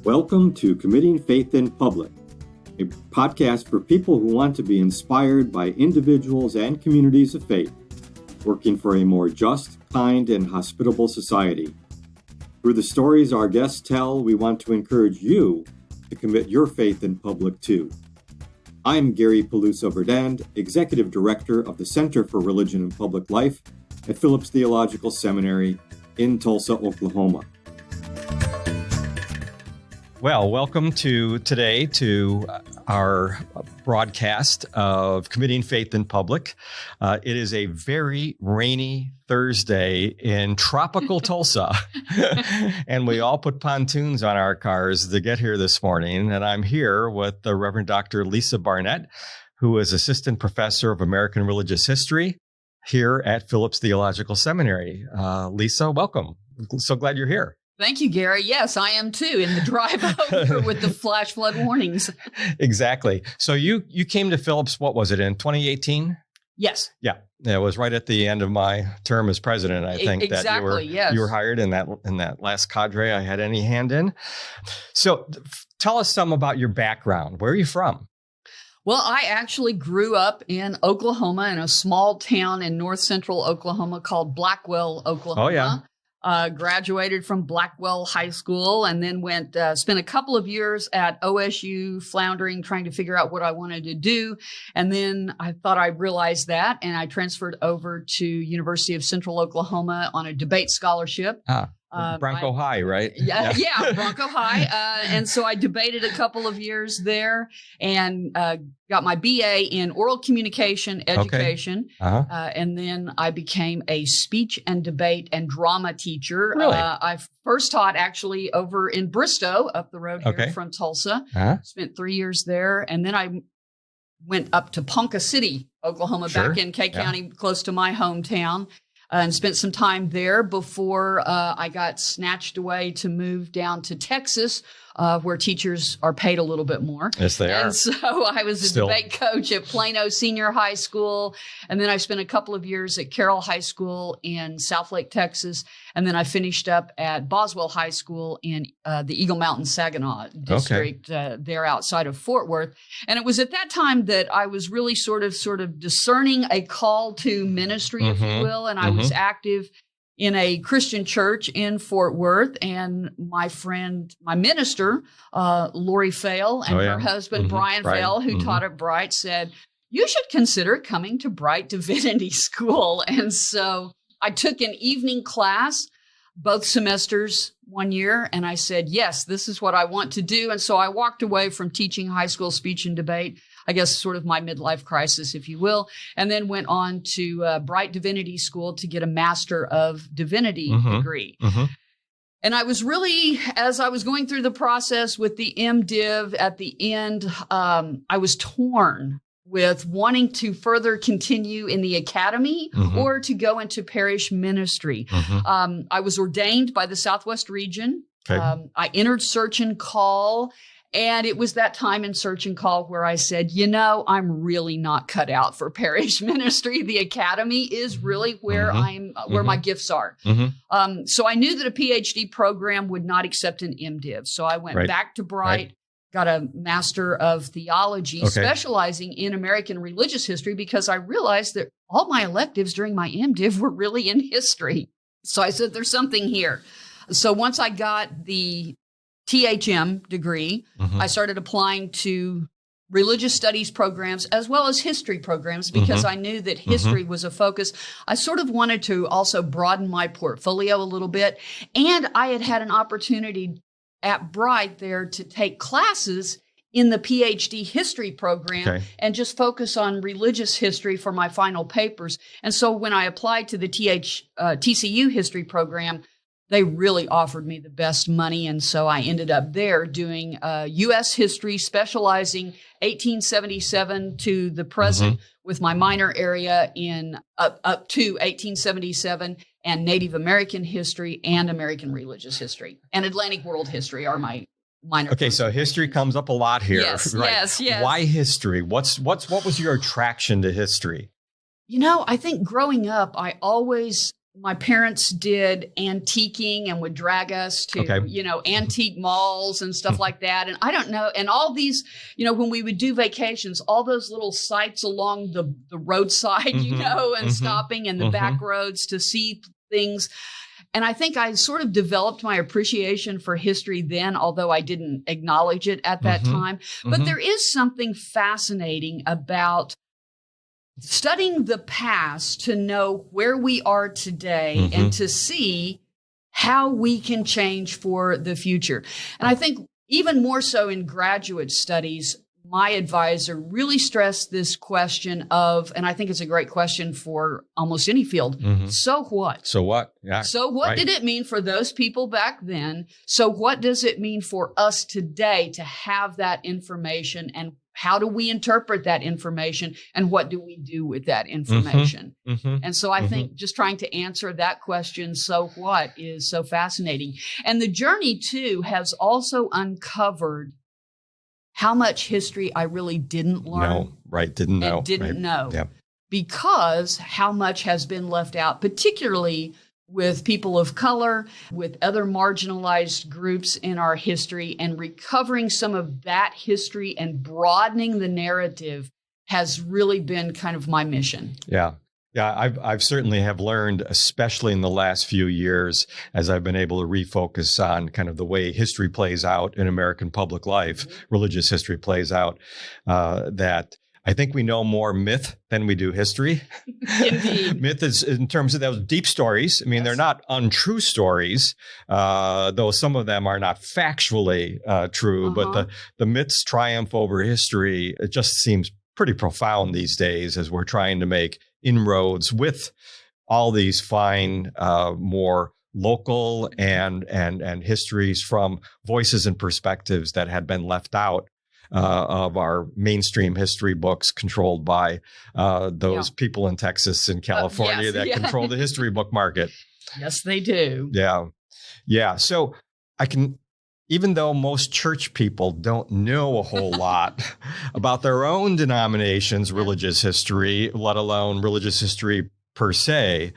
Welcome to Committing Faith in Public, a podcast for people who want to be inspired by individuals and communities of faith, working for a more just, kind, and hospitable society. Through the stories our guests tell, we want to encourage you to commit your faith in public too. I'm Gary Peluso-Verdend, Executive Director of the Center for Religion and Public Life at Phillips Theological Seminary in Tulsa, Oklahoma. Well, welcome today to our broadcast of Committing Faith in Public. It is a very rainy Thursday in tropical Tulsa, and we all put pontoons on our cars to get here this morning. And I'm here with the Reverend Dr. Lisa Barnett, who is Assistant Professor of American Religious History here at Phillips Theological Seminary. Lisa, welcome. So glad you're here. Thank you, Gary. Yes, I am too, in the drive over with the flash flood warnings. Exactly. So you came to Phillips, what was it, in 2018? Yes. Yeah. It was right at the end of my term as president, I think. Exactly, that you were hired in that last cadre I had any hand in. So tell us some about your background. Where are you from? Well, I actually grew up in Oklahoma, in a small town in north central Oklahoma called Blackwell, Oklahoma. Oh, yeah. Graduated from Blackwell High School and then spent a couple of years at OSU, floundering, trying to figure out what I wanted to do. And then I thought I realized that, and I transferred over to University of Central Oklahoma on a debate scholarship. Bronco High, right? Yeah, Bronco High. And so I debated a couple of years there and got my BA in oral communication education. Okay. And then I became a speech and debate and drama teacher. Really? I first taught actually over in Bristow, up the road here from Tulsa. Spent 3 years there. And then I went up to Ponca City, Oklahoma, back in Kay County, close to my hometown. And spent some time there before I got snatched away to move down to Texas, where teachers are paid a little bit more. Yes, they are. And so I was a debate coach at Plano Senior High School. And then I spent a couple of years at Carroll High School in Southlake, Texas. And then I finished up at Boswell High School in the Eagle Mountain Saginaw district there outside of Fort Worth. And it was at that time that I was really sort of discerning a call to ministry, if you will. And I was active in a Christian church in Fort Worth, and my minister, Lori Fail, and her husband, Brian Fail, who taught at Bright, said, you should consider coming to Bright Divinity School. And so I took an evening class, both semesters 1 year, and I said, yes, this is what I want to do. And so I walked away from teaching high school speech and debate, I guess sort of my midlife crisis, if you will, and then went on to Bright Divinity School to get a Master of Divinity degree. And I was really, as I was going through the process with the MDiv at the end, I was torn with wanting to further continue in the academy or to go into parish ministry. I was ordained by the Southwest region. I entered Search and Call. And it was that time in Search and Call where I said, I'm really not cut out for parish ministry. The academy is really where where my gifts are. So I knew that a PhD program would not accept an MDiv. So I went back to Bright, got a Master of Theology, specializing in American religious history, because I realized that all my electives during my MDiv were really in history. So I said, there's something here. So once I got the THM degree, I started applying to religious studies programs as well as history programs, because I knew that history was a focus. I sort of wanted to also broaden my portfolio a little bit. And I had an opportunity at Bright there to take classes in the PhD history program and just focus on religious history for my final papers. And so when I applied to the TCU history program, they really offered me the best money. And so I ended up there doing U.S. history, specializing 1877 to the present, with my minor area in up to 1877, and Native American history and American religious history. And Atlantic world history are my minor. Okay, so history comes up a lot here. Yes, right? yes. Why history? What was your attraction to history? I think growing up, I always my parents did antiquing and would drag us to, antique malls and stuff like that. And I don't know. And all these, when we would do vacations, all those little sites along the roadside, and stopping in the back roads to see things. And I think I sort of developed my appreciation for history then, although I didn't acknowledge it at that time. But there is something fascinating about studying the past to know where we are today and to see how we can change for the future. And I think even more so in graduate studies, my advisor really stressed this question of, and I think it's a great question for almost any field, so what? So what? Yeah. So what did it mean for those people back then? So what does it mean for us today to have that information, and how do we interpret that information, and what do we do with that information? And so I think just trying to answer that question, so what, is so fascinating. And the journey too has also uncovered how much history I really didn't learn. Didn't know. Didn't know. Yeah. Because how much has been left out, particularly with people of color, with other marginalized groups in our history, and recovering some of that history and broadening the narrative has really been kind of my mission. Yeah. Yeah, I've certainly have learned, especially in the last few years, as I've been able to refocus on kind of the way history plays out in American public life, religious history plays out, that I think we know more myth than we do history. Indeed. Myth is in terms of those deep stories. I mean, they're not untrue stories, though some of them are not factually true, but the myths triumph over history. It just seems pretty profound these days as we're trying to make inroads with all these fine, more local and histories from voices and perspectives that had been left out of our mainstream history books controlled by those people in Texas and California that control the history book market. Yes, they do. Yeah. Yeah. So even though most church people don't know a whole lot about their own denomination's religious history, let alone religious history per se,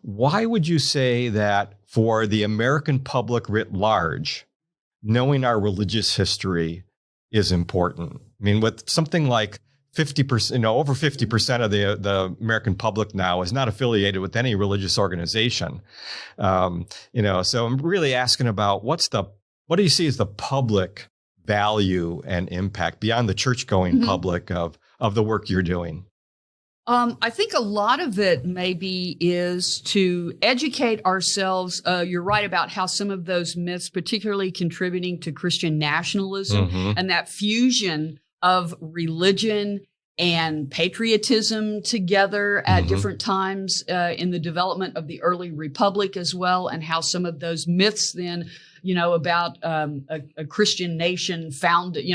why would you say that for the American public writ large, knowing our religious history is important? I mean, with something like 50%, over 50% of the American public now is not affiliated with any religious organization. So I'm really asking about what do you see as the public value and impact beyond the church-going public of the work you're doing? I think a lot of it maybe is to educate ourselves. You're right about how some of those myths, particularly contributing to Christian nationalism and that fusion of religion and patriotism together at different times in the development of the early republic as well, and how some of those myths then, about a Christian nation founded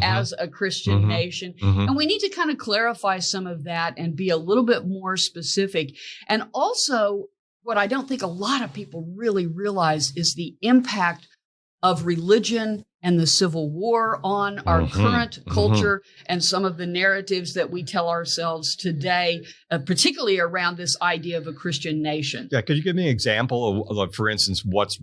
as a Christian nation. And we need to kind of clarify some of that and be a little bit more specific. And also, what I don't think a lot of people really realize is the impact of religion and the Civil War on our current culture and some of the narratives that we tell ourselves today, particularly around this idea of a Christian nation. Yeah, could you give me an example of for instance, what's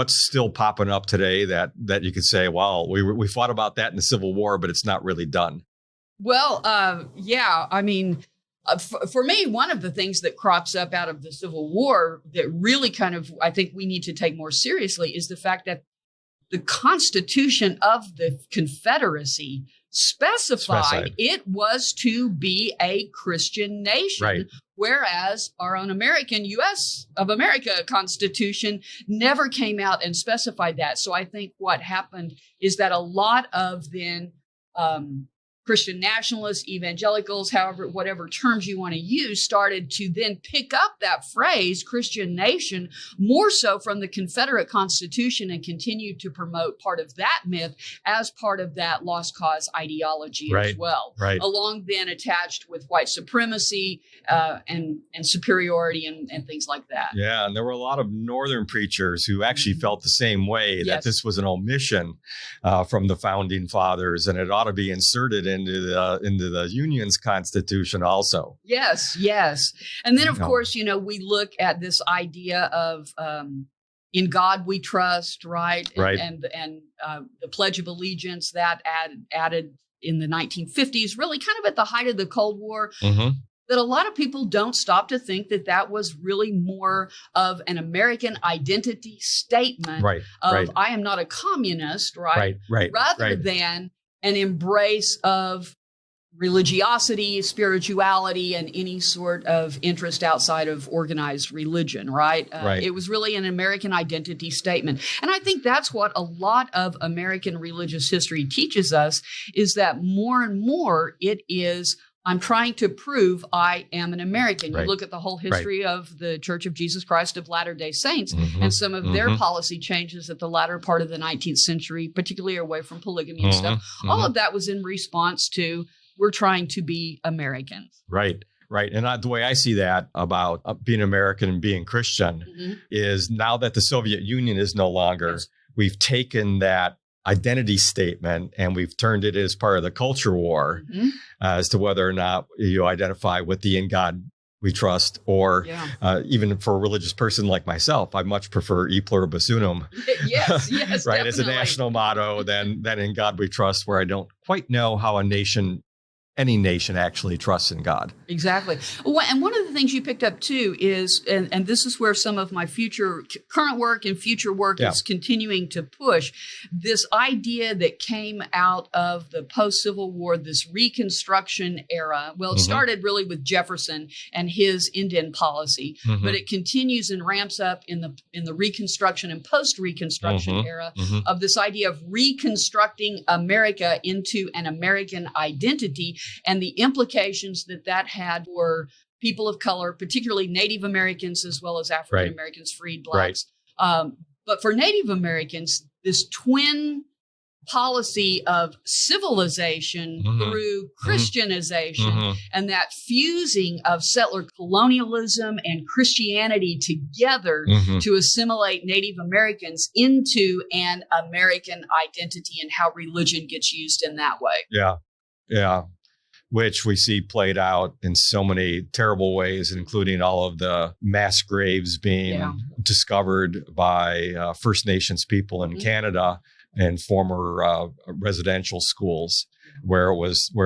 still popping up today that you could say, well, we fought about that in the Civil War, but it's not really done? Well, I mean, for me, one of the things that crops up out of the Civil War that really kind of, I think we need to take more seriously is the fact that the Constitution of the Confederacy specified it was to be a Christian nation, whereas our own American U.S. of America Constitution never came out and specified that. So I think what happened is that a lot of then Christian nationalists, evangelicals, whatever terms you want to use, started to then pick up that phrase, Christian nation, more so from the Confederate Constitution and continue to promote part of that myth as part of that lost cause ideology as well. Along then attached with white supremacy and superiority and things like that. Yeah, and there were a lot of Northern preachers who actually felt the same way, that this was an omission from the founding fathers and it ought to be inserted into the Union's Constitution also. Yes. And then, of course, we look at this idea of in God we trust, right? And the Pledge of Allegiance that added in the 1950s, really kind of at the height of the Cold War. Mm-hmm. That a lot of people don't stop to think that was really more of an American identity statement of I am not a communist, right? Rather than an embrace of religiosity, spirituality, and any sort of interest outside of organized religion, right? It was really an American identity statement. And I think that's what a lot of American religious history teaches us, is that more and more it is, I'm trying to prove I am an American. You look at the whole history of the Church of Jesus Christ of Latter-day Saints and some of their policy changes at the latter part of the 19th century, particularly away from polygamy and stuff. All of that was in response to, we're trying to be Americans. Right. And the way I see that about being American and being Christian is, now that the Soviet Union is no longer, we've taken that identity statement and we've turned it as part of the culture war as to whether or not you identify with the "In God We Trust," or even for a religious person like myself, I much prefer "E pluribus unum." Yes, right, definitely. as a national motto than "In God We Trust," where I don't quite know how any nation actually trusts in God. Exactly. Well, and one of the things you picked up too is, and this is where some of my current work and future work is continuing to push, this idea that came out of the post-Civil War, this Reconstruction era. Well, it started really with Jefferson and his indent policy, but it continues and ramps up in the Reconstruction and post-Reconstruction era of this idea of reconstructing America into an American identity, and the implications that had for people of color, particularly Native Americans, as well as African Americans, freed blacks. But for Native Americans, this twin policy of civilization through Christianization and that fusing of settler colonialism and Christianity together to assimilate Native Americans into an American identity, and how religion gets used in that way. Yeah. Which we see played out in so many terrible ways, including all of the mass graves being discovered by First Nations people in Canada and former residential schools, where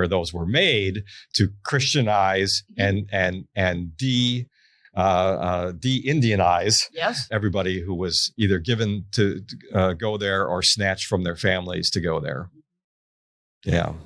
those were made to Christianize and de-Indianize everybody who was either given to go there or snatched from their families to go there.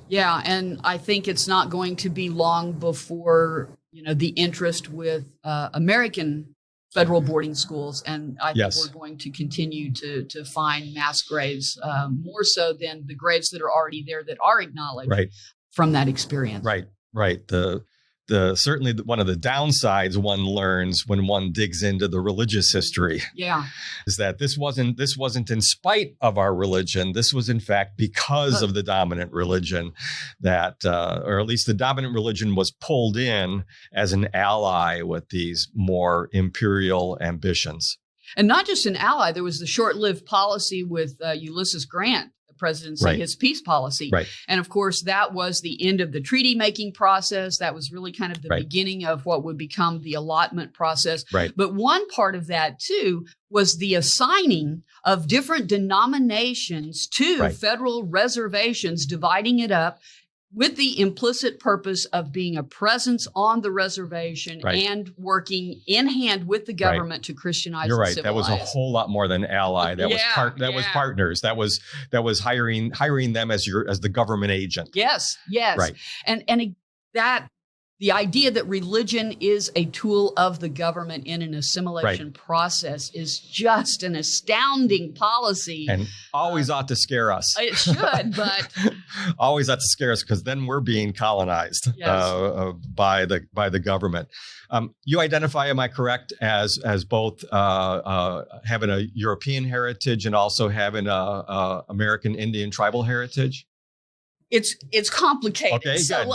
Yeah, and I think it's not going to be long before the interest with American federal boarding schools, and I think we're going to continue to find mass graves more so than the graves that are already there that are acknowledged from that experience. Right. The certainly one of the downsides one learns when one digs into the religious history is that this wasn't in spite of our religion. This was in fact because of the dominant religion, that or at least the dominant religion was pulled in as an ally with these more imperial ambitions. And not just an ally, there was the short-lived policy with Ulysses Grant presidency, his peace policy. And of course, that was the end of the treaty-making process. That was really kind of the beginning of what would become the allotment process. But one part of that, too, was the assigning of different denominations to federal reservations, dividing it up with the implicit purpose of being a presence on the reservation and working in hand with the government to Christianize and civilize. That was a whole lot more than ally. That was partners. That was hiring them as the government agent. Yes. And that the idea that religion is a tool of the government in an assimilation process is just an astounding policy. And always ought to scare us. It should, but... always ought to scare us, because then we're being colonized by the government. You identify, am I correct, as both having a European heritage and also having a American Indian tribal heritage? It's complicated. Okay, so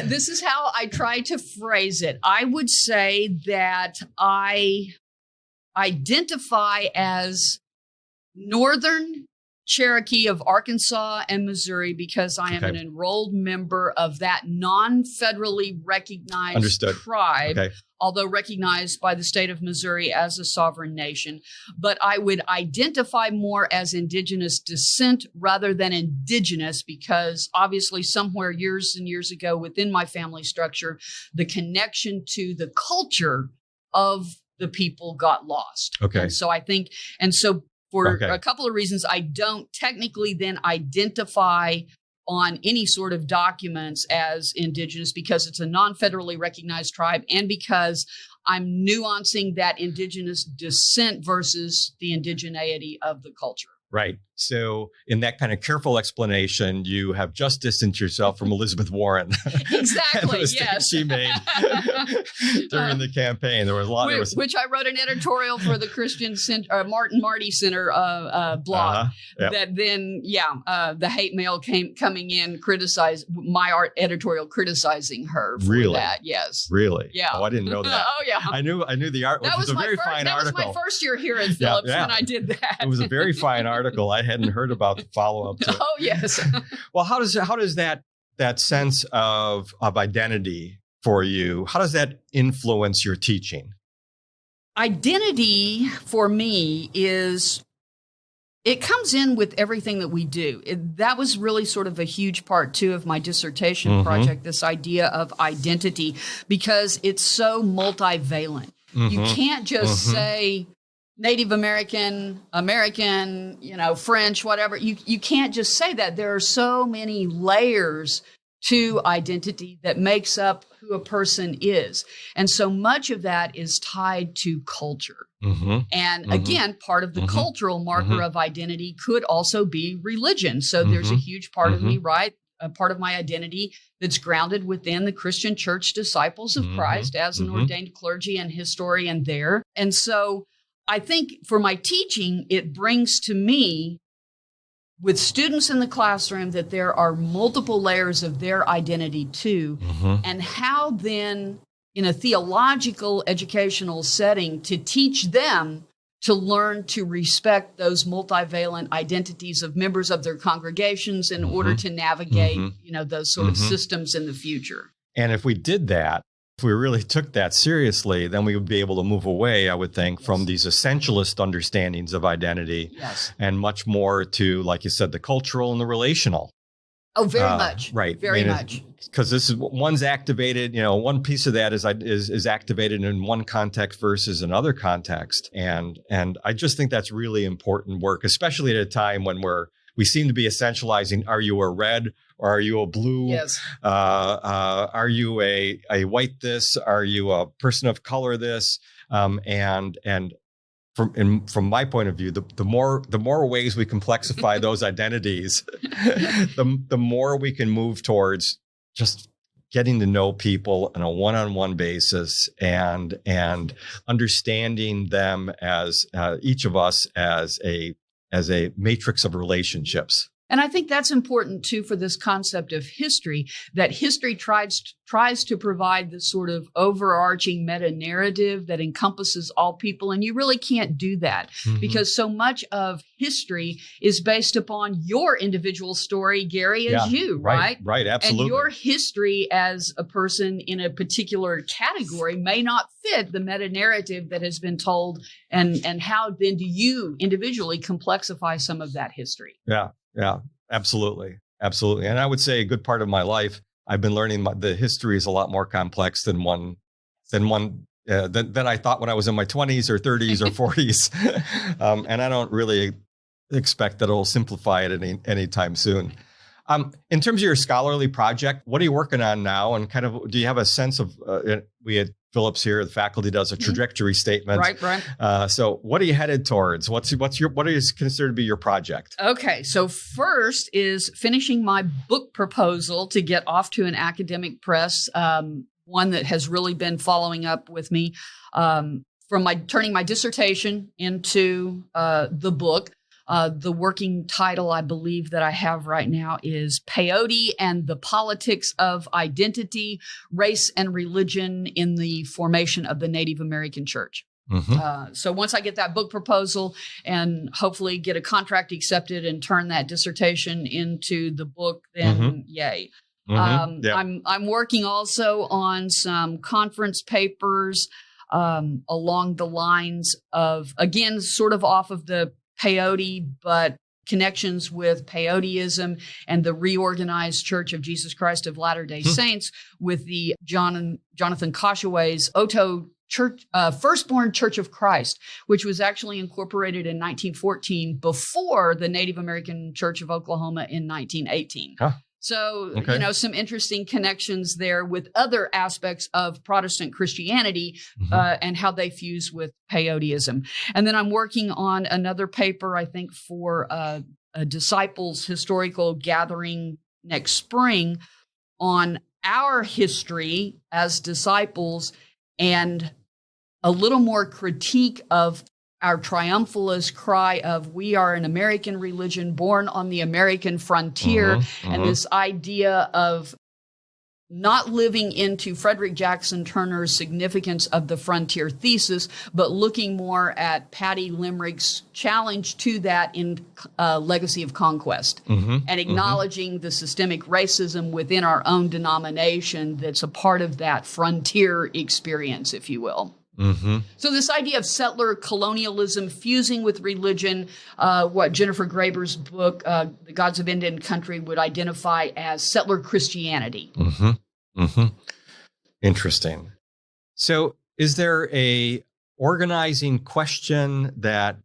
this is how I try to phrase it. I would say that I identify as Northern Cherokee of Arkansas and Missouri because I am an enrolled member of that non-federally recognized tribe, although recognized by the state of Missouri as a sovereign nation. But I would identify more as indigenous descent rather than indigenous because obviously somewhere years and years ago within my family structure, the connection to the culture of the people got lost. And so I think, for a couple of reasons, I don't technically then identify on any sort of documents as indigenous because it's a non-federally recognized tribe and because I'm nuancing that indigenous descent versus the indigeneity of the culture. Right. So in that kind of careful explanation, you have just distanced yourself from Elizabeth Warren. Exactly. Yes. She made during the campaign. There was a lot. Which I wrote an editorial for the Christian Martin Marty Center blog. That then, the hate mail coming in, criticized my editorial criticizing her for that. Yes. Really? Yeah. Oh, I didn't know that. Oh, yeah. I knew the art. That was a very fine article. That was my first year here at Phillips when I did that. It was a very fine article. I hadn't heard about the follow-up to it. Oh, yes. Well, how does that sense of identity for you, how does that influence your teaching? Identity for me it comes in with everything that we do. That was really sort of a huge part, too, of my dissertation project, this idea of identity, because it's so multivalent. You can't just say Native American, French, whatever. You can't just say that. There are so many layers to identity that makes up who a person is. And so much of that is tied to culture. And again, part of the cultural marker of identity could also be religion. So there's a huge part of me, right? A part of my identity that's grounded within the Christian Church Disciples of Christ as an ordained clergy and historian there. And so I think for my teaching, it brings to me with students in the classroom that there are multiple layers of their identity too, and how then in a theological educational setting to teach them to learn to respect those multivalent identities of members of their congregations in order to navigate, those sort of systems in the future. And if we did that, if we really took that seriously, then we would be able to move away, I would think, from these essentialist understandings of identity and much more to, like you said, the cultural and the relational. Oh, very much. Right. Very much. Because this is one's activated, one piece of that is activated in one context versus another context. And I just think that's really important work, especially at a time when we seem to be essentializing, are you a red or are you a blue? Yes. Are you a white this? Are you a person of color this? And from my point of view, the more ways we complexify those identities, the more we can move towards just getting to know people on a one-on-one basis and understanding them as each of us as a matrix of relationships. And I think that's important, too, for this concept of history, that history tries to provide this sort of overarching meta-narrative that encompasses all people. And you really can't do that because so much of history is based upon your individual story, Gary, as you, right? Right, absolutely. And your history as a person in a particular category may not fit the meta-narrative that has been told. And how then do you individually complexify some of that history? Yeah, absolutely. Absolutely. And I would say a good part of my life, I've been learning the history is a lot more complex than I thought when I was in my 20s or 30s or 40s. And I don't really expect that it'll simplify it anytime soon. In terms of your scholarly project, what are you working on now? And kind of, do you have a sense of, we had Phillips here, the faculty does a trajectory statement. Right. So what are you headed towards? What is considered to be your project? Okay. So first is finishing my book proposal to get off to an academic press, one that has really been following up with me from turning my dissertation into the book. The working title, I believe, that I have right now is Peyote and the Politics of Identity, Race, and Religion in the Formation of the Native American Church. So once I get that book proposal and hopefully get a contract accepted and turn that dissertation into the book, then yay. I'm working also on some conference papers along the lines of, again, sort of off of the peyote, but connections with peyoteism and the Reorganized Church of Jesus Christ of Latter-day Saints with the Jonathan Koshaway's Oto Church, Firstborn Church of Christ, which was actually incorporated in 1914 before the Native American Church of Oklahoma in 1918. So, some interesting connections there with other aspects of Protestant Christianity and how they fuse with peyoteism. And then I'm working on another paper, I think, for a disciples historical gathering next spring on our history as disciples and a little more critique of our triumphalist cry of we are an American religion born on the American frontier, and this idea of not living into Frederick Jackson Turner's significance of the frontier thesis, but looking more at Patty Limerick's challenge to that in Legacy of Conquest, and acknowledging the systemic racism within our own denomination that's a part of that frontier experience, if you will. So this idea of settler colonialism fusing with religion, what Jennifer Graber's book, The Gods of Indian Country, would identify as settler Christianity. Interesting. So is there a organizing question that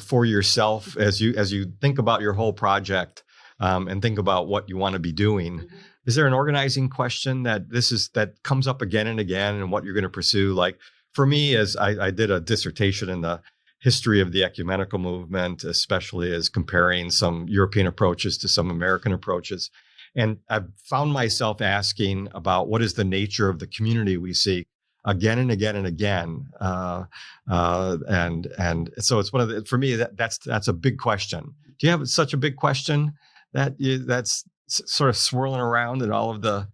for yourself as you think about your whole project and think about what you want to be doing? Is there an organizing question that comes up again and again and what you're going to pursue? Like, for me, as I did a dissertation in the history of the ecumenical movement, especially as comparing some European approaches to some American approaches. And I've found myself asking about what is the nature of the community we seek again and again and again. And so it's one of the, for me, that's a big question. Do you have such a big question that's sort of swirling around in all of the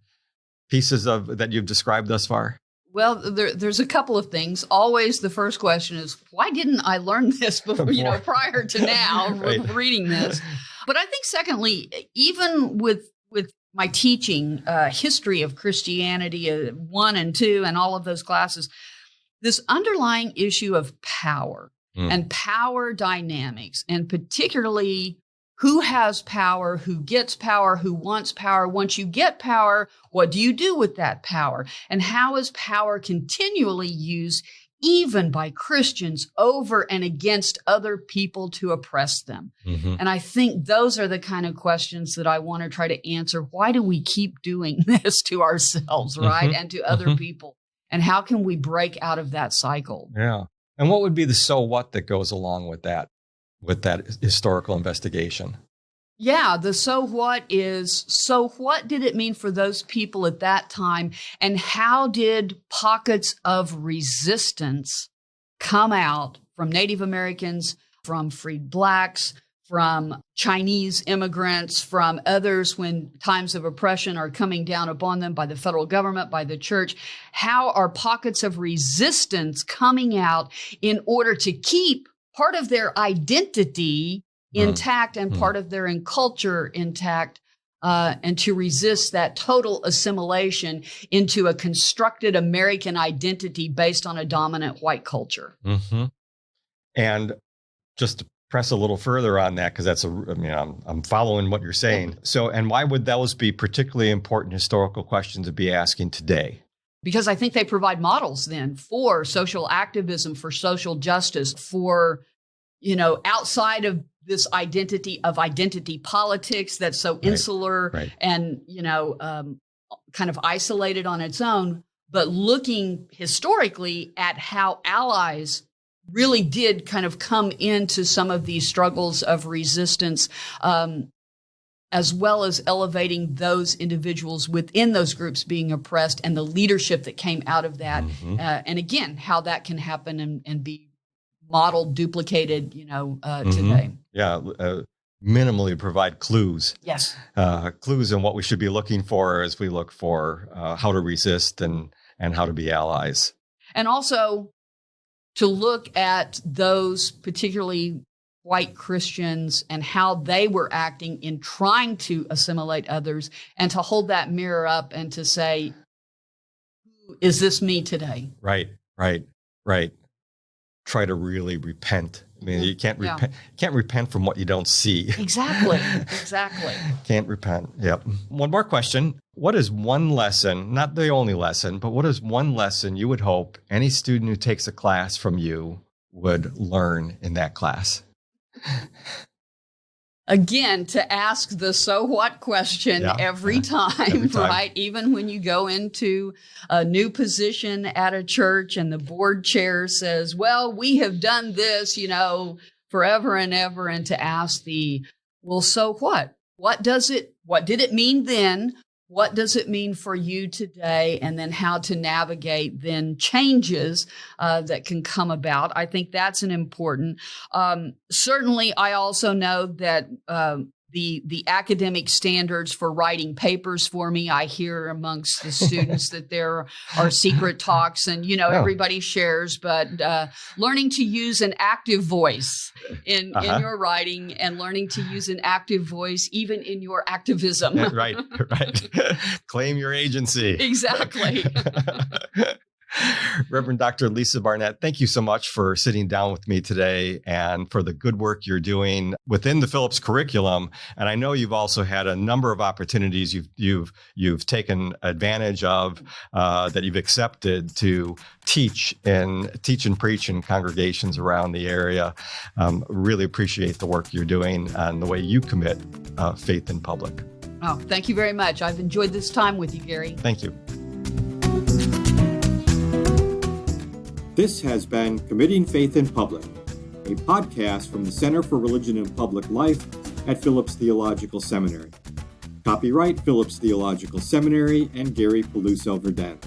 pieces that you've described thus far? Well, there's a couple of things. Always the first question is, why didn't I learn this before, prior to now reading this? But I think secondly, even with my teaching, history of Christianity 1 and 2 and all of those classes, this underlying issue of power and power dynamics, and particularly who has power, who gets power, who wants power. Once you get power, what do you do with that power? And how is power continually used, even by Christians, over and against other people to oppress them? And I think those are the kind of questions that I want to try to answer. Why do we keep doing this to ourselves, right? And to other people? And how can we break out of that cycle? Yeah. And what would be the so what that goes along with that historical investigation? Yeah, the so what is, so what did it mean for those people at that time? And how did pockets of resistance come out from Native Americans, from freed Blacks, from Chinese immigrants, from others when times of oppression are coming down upon them by the federal government, by the church? How are pockets of resistance coming out in order to keep part of their identity intact and part of their culture intact, and to resist that total assimilation into a constructed American identity based on a dominant white culture? And just to press a little further on that, because I'm following what you're saying. So, and why would those be particularly important historical questions to be asking today? Because I think they provide models then for social activism, for social justice, for, outside of this identity politics that's so insular and, kind of isolated on its own, but looking historically at how allies really did kind of come into some of these struggles of resistance, as well as elevating those individuals within those groups being oppressed and the leadership that came out of that. And again, how that can happen and be modeled, duplicated, today. Yeah. Minimally provide clues. Yes. Clues in what we should be looking for as we look for how to resist and how to be allies. And also to look at those particularly white Christians and how they were acting in trying to assimilate others, and to hold that mirror up and to say, is this me today? Right. Try to really repent. I mean, you can't repent from what you don't see. Exactly. Can't repent. Yep. One more question. What is one lesson, not the only lesson, but what is one lesson you would hope any student who takes a class from you would learn in that class? Again, to ask the so what question every time, right? Even when you go into a new position at a church and the board chair says, well, we have done this, forever and ever. And to ask well, so what? What did it mean then? What does it mean for you today? And then how to navigate then changes that can come about. I think that's an important. Certainly, I also know that the academic standards for writing papers for me, I hear amongst the students that there are secret talks and, everybody shares, but learning to use an active voice in your writing and learning to use an active voice even in your activism. Right. Claim your agency. Exactly. Reverend Dr. Lisa Barnett, thank you so much for sitting down with me today and for the good work you're doing within the Phillips curriculum. And I know you've also had a number of opportunities you've taken advantage of that you've accepted to teach and preach in congregations around the area. Really appreciate the work you're doing and the way you commit faith in public. Oh, thank you very much. I've enjoyed this time with you, Gary. Thank you. This has been Committing Faith in Public, a podcast from the Center for Religion and Public Life at Phillips Theological Seminary. Copyright Phillips Theological Seminary and Gary Peluso-Verdend.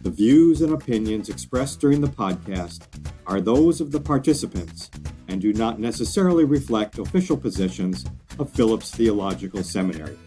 The views and opinions expressed during the podcast are those of the participants and do not necessarily reflect official positions of Phillips Theological Seminary.